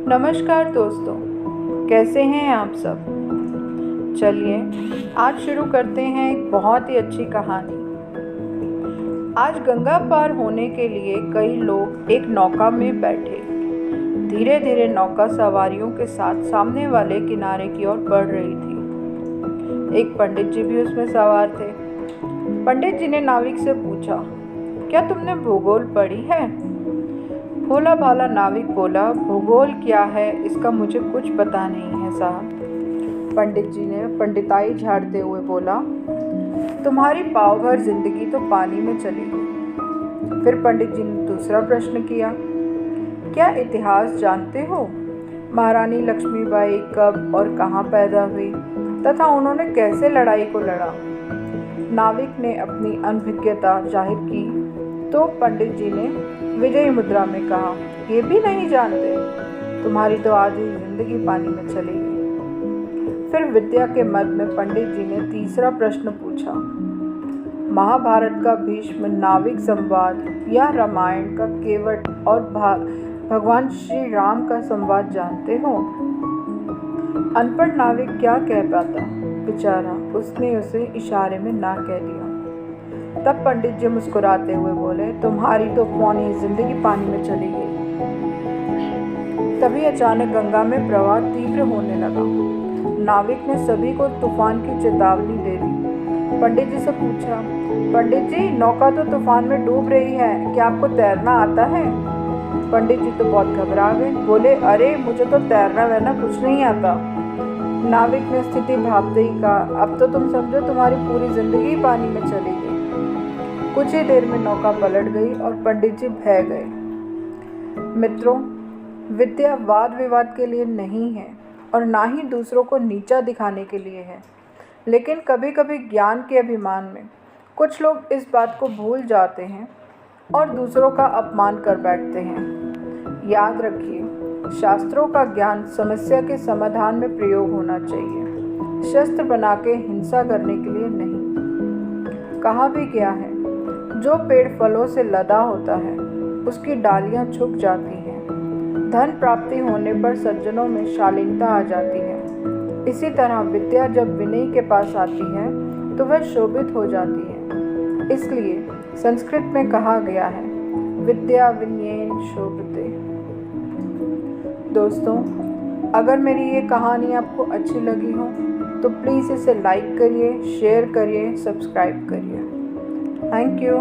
नमस्कार दोस्तों, कैसे हैं आप सब। चलिए आज शुरू करते हैं एक बहुत ही अच्छी कहानी। आज गंगा पार होने के लिए कई लोग एक नौका में बैठे धीरे धीरे नौका सवारियों के साथ सामने वाले किनारे की ओर बढ़ रही थी। एक पंडित जी भी उसमें सवार थे। पंडित जी ने नाविक से पूछा, क्या तुमने भूगोल पढ़ी है? भोला भाला नाविक बोला, भूगोल क्या है इसका मुझे कुछ पता नहीं है साहब। पंडित जी ने पंडिताई झाड़ते हुए बोला, तुम्हारी पाव भर जिंदगी तो पानी में चली गई। फिर पंडित जी ने दूसरा प्रश्न किया, क्या इतिहास जानते हो? महारानी लक्ष्मीबाई कब और कहाँ पैदा हुई तथा उन्होंने कैसे लड़ाई को लड़ा? नाविक ने अपनी अनभिज्ञता जाहिर की तो पंडित जी ने विजयी मुद्रा में कहा, ये भी नहीं जानते? तुम्हारी तो आधी जिंदगी पानी में चली गई। फिर विद्या के मद में पंडित जी ने तीसरा प्रश्न पूछा, महाभारत का भीष्म नाविक संवाद या रामायण का केवट और भगवान श्री राम का संवाद जानते हो? अनपढ़ नाविक क्या कह पाता बेचारा, उसने उसे इशारे में ना कह दिया। तब पंडित जी मुस्कुराते हुए बोले, तुम्हारी तो पौनी जिंदगी पानी में चली गई। तभी अचानक गंगा में प्रवाह तीव्र होने लगा। नाविक ने सभी को तूफान की चेतावनी दे दी। पंडित जी से पूछा, पंडित जी नौका तो तूफान में डूब रही है, क्या आपको तैरना आता है? पंडित जी तो बहुत घबरा गए, बोले, अरे मुझे तो तैरना वैरना कुछ नहीं आता। नाविक ने स्थिति भांपते ही कहा, अब तो तुम समझो तुम्हारी पूरी जिंदगी पानी में चली गई। कुछ ही देर में नौका पलट गई और पंडित जी बह गए। मित्रों, विद्या वाद विवाद के लिए नहीं है और ना ही दूसरों को नीचा दिखाने के लिए है, लेकिन कभी कभी ज्ञान के अभिमान में कुछ लोग इस बात को भूल जाते हैं और दूसरों का अपमान कर बैठते हैं। याद रखिए, शास्त्रों का ज्ञान समस्या के समाधान में प्रयोग होना चाहिए, शस्त्र बना के हिंसा करने के लिए नहीं। कहा भी गया है, जो पेड़ फलों से लदा होता है उसकी डालियां झुक जाती हैं। धन प्राप्ति होने पर सज्जनों में शालीनता आ जाती है। इसी तरह विद्या जब विनयी के पास आती है तो वह शोभित हो जाती है। इसलिए संस्कृत में कहा गया है, विद्या विनयेन शोभते। दोस्तों, अगर मेरी ये कहानी आपको अच्छी लगी हो तो प्लीज़ इसे लाइक करिए, शेयर करिए, सब्सक्राइब करिए। Thank you.